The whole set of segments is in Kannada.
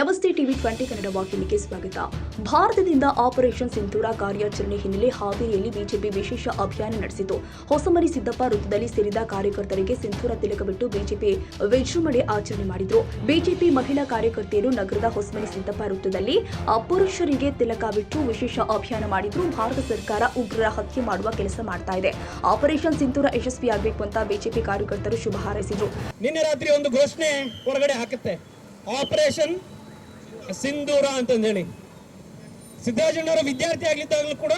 ನಮಸ್ತೆ ಟಿವಿ 20 ಕನ್ನಡ ವಾಹಿನಿಗೆ ಸ್ವಾಗತ. ಭಾರತದಿಂದ ಆಪರೇಷನ್ ಸಿಂಧೂರ ಕಾರ್ಯಾಚರಣೆ ಹಿನ್ನೆಲೆ ಹಾವೇರಿಯಲ್ಲಿ ಬಿಜೆಪಿ ವಿಶೇಷ ಅಭಿಯಾನ ನಡೆಸಿತು. ಹೊಸಮನಿ ಸಿದ್ದಪ್ಪ ವೃತ್ತದಲ್ಲಿ ಸೇರಿದ ಕಾರ್ಯಕರ್ತರಿಗೆ ಸಿಂಧೂರ ತಿಲಕವಿಟ್ಟು ಬಿಜೆಪಿ ವಿಜೃಂಭಣೆ ಆಚರಣೆ ಮಾಡಿದರು. ಬಿಜೆಪಿ ಮಹಿಳಾ ಕಾರ್ಯಕರ್ತೆಯರು ನಗರದ ಹೊಸಮನಿ ಸಿದ್ದಪ್ಪ ವೃತ್ತದಲ್ಲಿ ಪುರುಷರಿಗೆ ತಿಲಕವಿಟ್ಟು ವಿಶೇಷ ಅಭಿಯಾನ ಮಾಡಿದ್ರು. ಭಾರತ ಸರ್ಕಾರ ಉಗ್ರರ ಹತ್ಯೆ ಮಾಡುವ ಕೆಲಸ ಮಾಡ್ತಾ ಇದೆ. ಆಪರೇಷನ್ ಸಿಂಧೂರ ಯಶಸ್ವಿಯಾಗಬೇಕು ಅಂತ ಬಿಜೆಪಿ ಕಾರ್ಯಕರ್ತರು ಶುಭ ಹಾರೈಸಿದರು. ನಿನ್ನೆ ರಾತ್ರಿ ಒಂದು ಘೋಷಣೆ ಹೊರಗಡೆ ಹಾಕುತ್ತೆ, ಆಪರೇಷನ್ ಸಿಂಧೂರ ಅಂತಂದೇಳಿ. ಸಿದ್ದರಾಮಯ್ಯನವರು ವಿದ್ಯಾರ್ಥಿ ಆಗಿದ್ದಾಗಲೂ ಕೂಡ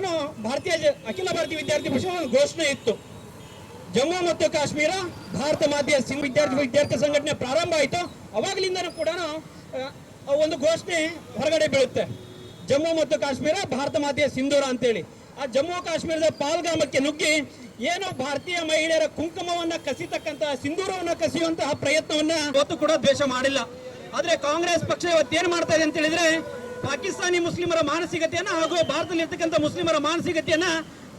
ಅಖಿಲ ಭಾರತೀಯ ವಿದ್ಯಾರ್ಥಿ ಪರಿಷತ್ ಒಂದು ಘೋಷಣೆ ಇತ್ತು. ಜಮ್ಮು ಮತ್ತು ಕಾಶ್ಮೀರ ಭಾರತ ಮಾತೆಯ ವಿದ್ಯಾರ್ಥಿ ಸಂಘಟನೆ ಪ್ರಾರಂಭ ಆಯಿತು. ಅವಾಗಲಿಂದನೂ ಕೂಡ ಒಂದು ಘೋಷಣೆ ಹೊರಗಡೆ ಬೀಳುತ್ತೆ, ಜಮ್ಮು ಮತ್ತು ಕಾಶ್ಮೀರ ಭಾರತ ಮಾತೆಯ ಸಿಂಧೂರ ಅಂತೇಳಿ. ಆ ಜಮ್ಮು ಕಾಶ್ಮೀರದ ಪಾಲ್ಗಾಮಕ್ಕೆ ನುಗ್ಗಿ ಏನು ಭಾರತೀಯ ಮಹಿಳೆಯರ ಕುಂಕುಮವನ್ನ ಕಸಿತಕ್ಕಂತಹ ಸಿಂಧೂರವನ್ನ ಕಸಿಯುವಂತಹ ಪ್ರಯತ್ನವನ್ನ ಇವತ್ತು ಕೂಡ ದ್ವೇಷ ಮಾಡಿಲ್ಲ. ಆದ್ರೆ ಕಾಂಗ್ರೆಸ್ ಪಕ್ಷ ಇವತ್ತೇನ್ ಮಾಡ್ತಾ ಇದೆ ಅಂತ ಹೇಳಿದ್ರೆ, ಪಾಕಿಸ್ತಾನಿ ಮುಸ್ಲಿಮರ ಮಾನಸಿಕತೆಯನ್ನ ಹಾಗೂ ಭಾರತದಲ್ಲಿ ಇರ್ತಕ್ಕಂಥ ಮುಸ್ಲಿಮರ ಮಾನಸಿಕತೆಯನ್ನ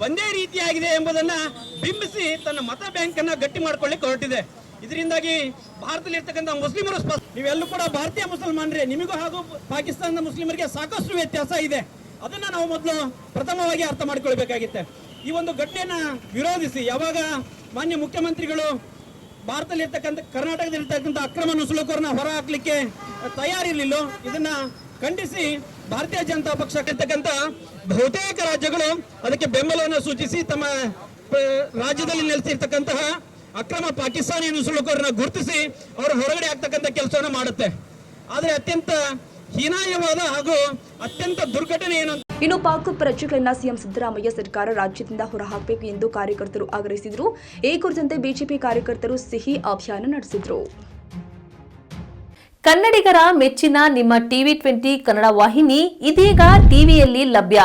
ಒಂದೇ ರೀತಿಯಾಗಿದೆ ಎಂಬುದನ್ನ ಬಿಂಬಿಸಿ ತನ್ನ ಮತ ಬ್ಯಾಂಕ್ ಅನ್ನ ಗಟ್ಟಿ ಮಾಡ್ಕೊಳ್ಳಿಕ್ಕೆ ಹೊರಟಿದೆ. ಇದರಿಂದಾಗಿ ಭಾರತದಲ್ಲಿ ಇರ್ತಕ್ಕಂಥ ಮುಸ್ಲಿಮರು ನೀವೆಲ್ಲೂ ಕೂಡ ಭಾರತೀಯ ಮುಸಲ್ಮಾನರೇ, ನಿಮಗೂ ಹಾಗೂ ಪಾಕಿಸ್ತಾನದ ಮುಸ್ಲಿಮರಿಗೆ ಸಾಕಷ್ಟು ವ್ಯತ್ಯಾಸ ಇದೆ. ಅದನ್ನ ನಾವು ಮೊದಲು ಪ್ರಥಮವಾಗಿ ಅರ್ಥ ಮಾಡಿಕೊಳ್ಬೇಕಾಗಿತ್ತೆ. ಈ ಒಂದು ಘಟನೆಯನ್ನ ವಿರೋಧಿಸಿ ಯಾವಾಗ ಮಾನ್ಯ ಮುಖ್ಯಮಂತ್ರಿಗಳು ಭಾರತದಲ್ಲಿ ಇರ್ತಕ್ಕಂಥ ಕರ್ನಾಟಕದಲ್ಲಿರ್ತಕ್ಕಂಥ ಅಕ್ರಮ ನುಸುಳುಕೋರನ್ನ ಹೊರ ಹಾಕ್ಲಿಕ್ಕೆ ತಯಾರಿರಲಿಲ್ಲ, ಇದನ್ನ ಖಂಡಿಸಿ ಭಾರತೀಯ ಜನತಾ ಪಕ್ಷ ಇರ್ತಕ್ಕಂಥ ಬಹುತೇಕ ರಾಜ್ಯಗಳು ಅದಕ್ಕೆ ಬೆಂಬಲವನ್ನು ಸೂಚಿಸಿ ತಮ್ಮ ರಾಜ್ಯದಲ್ಲಿ ನೆಲೆಸಿರ್ತಕ್ಕಂತಹ ಅಕ್ರಮ ಪಾಕಿಸ್ತಾನಿ ನುಸುಳುಕೋರನ್ನ ಗುರುತಿಸಿ ಅವರು ಹೊರಗಡೆ ಆಗ್ತಕ್ಕಂಥ ಕೆಲಸವನ್ನ ಮಾಡುತ್ತೆ. ಆದರೆ ಅತ್ಯಂತ ಹೀನಾಯವಾದ ಹಾಗೂ ಅತ್ಯಂತ ದುರ್ಘಟನೆ ಏನು? ಇನ್ನು ಪಾಕ್ ಪ್ರಜೆಗಳನ್ನ ಸಿಎಂ ಸಿದ್ದರಾಮಯ್ಯ ಸರ್ಕಾರ ರಾಜ್ಯದಿಂದ ಹೊರಹಾಕಬೇಕು ಎಂದು ಕಾರ್ಯಕರ್ತರು ಆಗ್ರಹಿಸಿದರು. ಈ ಕುರಿತಂತೆ ಬಿಜೆಪಿ ಕಾರ್ಯಕರ್ತರು ಸಿಹಿ ಅಭಿಯಾನ ನಡೆಸಿದರು. ಕನ್ನಡಿಗರ ಮೆಚ್ಚಿನ ನಿಮ್ಮ ಟಿವಿ 20 ಕನ್ನಡ ವಾಹಿನಿ ಇದೀಗ ಟಿವಿಯಲ್ಲಿ ಲಭ್ಯ.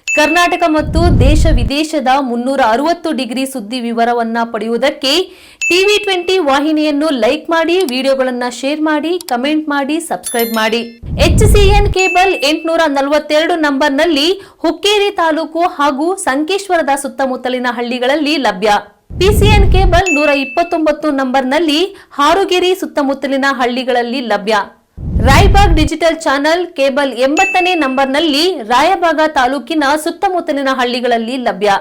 ಕರ್ನಾಟಕ ಮತ್ತು ದೇಶ ವಿದೇಶದ 360 ಡಿಗ್ರಿ ಸುದ್ದಿ ವಿವರವನ್ನ ಪಡೆಯುವುದಕ್ಕೆ ಟಿವಿ 20 ವಾಹಿನಿಯನ್ನು ಲೈಕ್ ಮಾಡಿ, ವಿಡಿಯೋಗಳನ್ನು ಶೇರ್ ಮಾಡಿ, ಕಮೆಂಟ್ ಮಾಡಿ, ಸಬ್ಸ್ಕ್ರೈಬ್ ಮಾಡಿ. HCN ಕೇಬಲ್ 842 ನಂಬರ್ನಲ್ಲಿ ಹುಕ್ಕೇರಿ ತಾಲೂಕು ಹಾಗೂ ಸಂಕೇಶ್ವರದ ಸುತ್ತಮುತ್ತಲಿನ ಹಳ್ಳಿಗಳಲ್ಲಿ ಲಭ್ಯ. PCN ಕೇಬಲ್ 129 ನಂಬರ್ನಲ್ಲಿ ಹಾರುಗೆರೆ ಸುತ್ತಮುತ್ತಲಿನ ಹಳ್ಳಿಗಳಲ್ಲಿ ಲಭ್ಯ. ರಾಯಬಾಗ್ ಡಿಜಿಟಲ್ ಚಾನೆಲ್ ಕೇಬಲ್ 80ನೇ ನಂಬರ್ನಲ್ಲಿ ರಾಯಬಾಗ ತಾಲೂಕಿನ ಸುತ್ತಮುತ್ತಲಿನ ಹಳ್ಳಿಗಳಲ್ಲಿ ಲಭ್ಯ.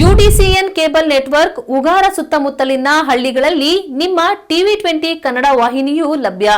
UDCN ಕೇಬಲ್ ನೆಟ್ವರ್ಕ್ ಉಗಾರ ಸುತ್ತಮುತ್ತಲಿನ ಹಳ್ಳಿಗಳಲ್ಲಿ ನಿಮ್ಮ ಟಿವಿ 20 ಕನ್ನಡ ವಾಹಿನಿಯೂ ಲಭ್ಯ.